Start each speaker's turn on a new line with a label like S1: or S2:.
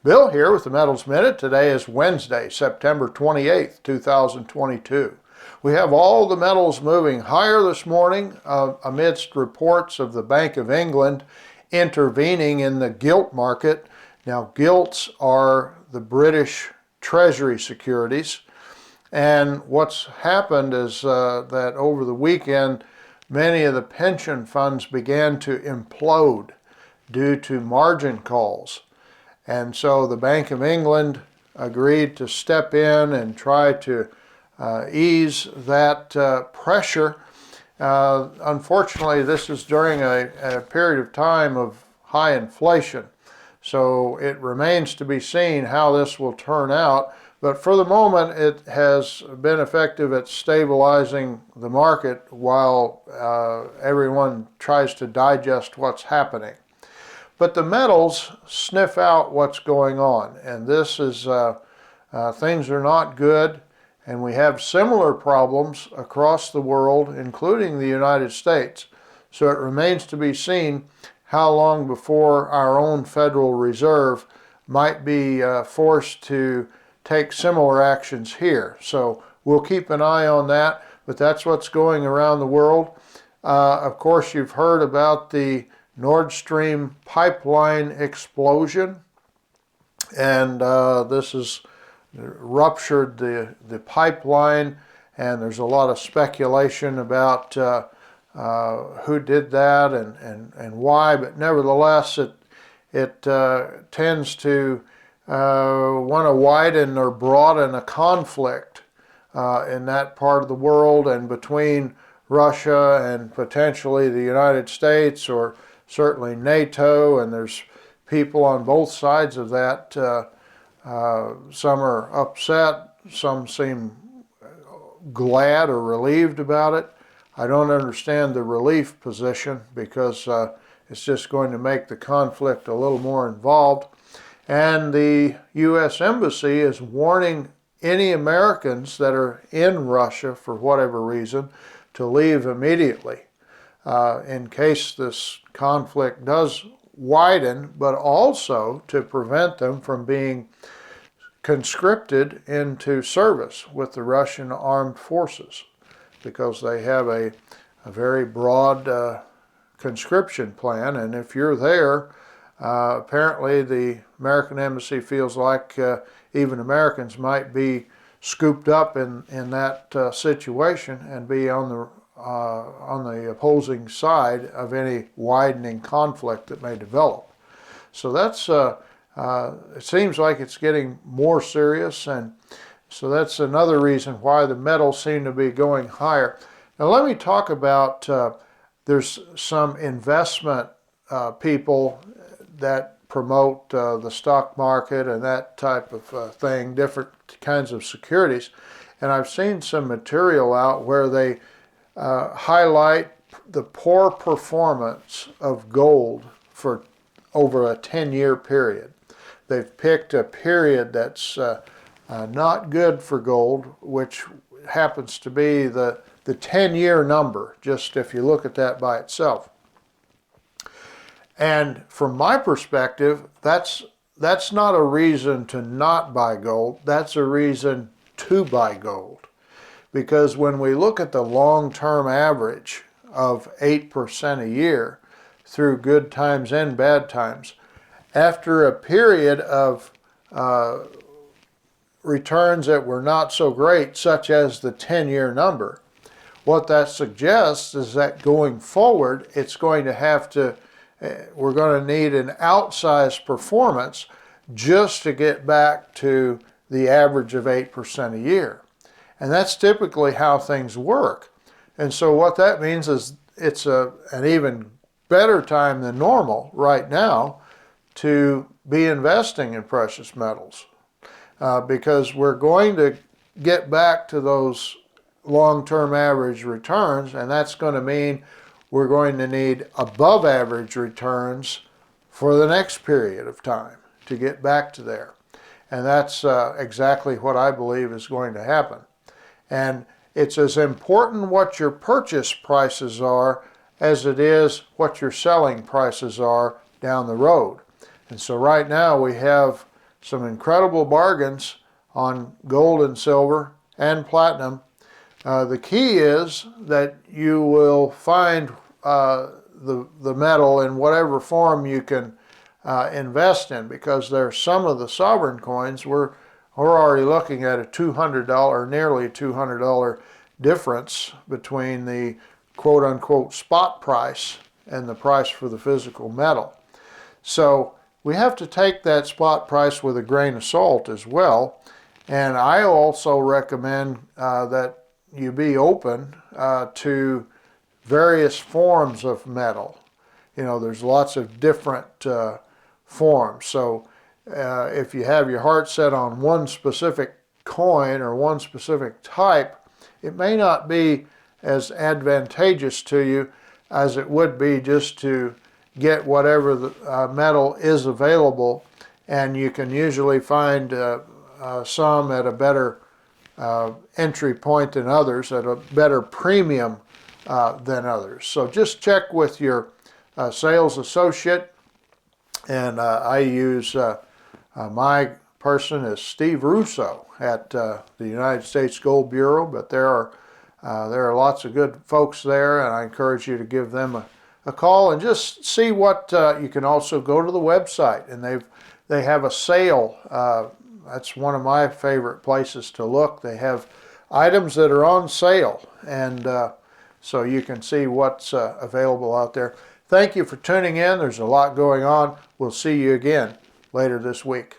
S1: Bill here with the Metals Minute. Today is Wednesday, September 28th, 2022. We have all the metals moving higher this morning amidst reports of the Bank of England intervening in the gilt market. Now, gilts are the British Treasury securities, and what's happened is that over the weekend, many of the pension funds began to implode due to margin calls. And so the Bank of England agreed to step in and try to ease that pressure. Unfortunately, this is during a period of time of high inflation. So it remains to be seen how this will turn out. But for the moment, it has been effective at stabilizing the market while everyone tries to digest what's happening. But the metals sniff out what's going on, and this is things are not good, and we have similar problems across the world, including the United States. So it remains to be seen how long before our own Federal Reserve might be forced to take similar actions here. So we'll keep an eye on that, but that's what's going around the world. Of course, you've heard about the Nord Stream pipeline explosion, and this has ruptured the pipeline, and there's a lot of speculation about who did that and why, but nevertheless it tends to want to widen or broaden a conflict in that part of the world and between Russia and potentially the United States, or certainly NATO, and there's people on both sides of that. Some are upset, some seem glad or relieved about it. I don't understand the relief position because it's just going to make the conflict a little more involved. And the U.S. Embassy is warning any Americans that are in Russia for whatever reason to leave immediately in case this conflict does widen, but also to prevent them from being conscripted into service with the Russian armed forces, because they have a very broad conscription plan. And if you're there, apparently the American Embassy feels like even Americans might be scooped up in that situation and be on the opposing side of any widening conflict that may develop. So that's it seems like it's getting more serious, and so that's another reason why the metals seem to be going higher. Now let me talk about there's some investment people that promote the stock market and that type of thing, different kinds of securities, and I've seen some material out where they highlight the poor performance of gold for over a 10-year period. They've picked a period that's not good for gold, which happens to be the 10-year number, just if you look at that by itself. And from my perspective, that's not a reason to not buy gold, that's a reason to buy gold. Because when we look at the long-term average of 8% a year through good times and bad times, after a period of returns that were not so great, such as the 10-year number, what that suggests is that going forward, it's going to have to, we're going to need an outsized performance just to get back to the average of 8% a year. And that's typically how things work. And so what that means is it's an even better time than normal right now to be investing in precious metals because we're going to get back to those long-term average returns, and that's going to mean we're going to need above average returns for the next period of time to get back to there. And that's exactly what I believe is going to happen. And it's as important what your purchase prices are as it is what your selling prices are down the road. And so right now we have some incredible bargains on gold and silver and platinum. The key is that you will find the metal in whatever form you can invest in, because there's some of the sovereign coins we're already looking at a $200, nearly $200 difference between the quote-unquote spot price and the price for the physical metal. So we have to take that spot price with a grain of salt as well. And I also recommend that you be open to various forms of metal. You know, there's lots of different forms. So if you have your heart set on one specific coin or one specific type, it may not be as advantageous to you as it would be just to get whatever the metal is available, and you can usually find some at a better entry point than others, at a better premium than others. So just check with your sales associate, and I use my person is Steve Russo at the United States Gold Bureau, but there are lots of good folks there, and I encourage you to give them a call and just see what you can also go to the website, and they have a sale. That's one of my favorite places to look. They have items that are on sale, and so you can see what's available out there. Thank you for tuning in. There's a lot going on. We'll see you again later this week.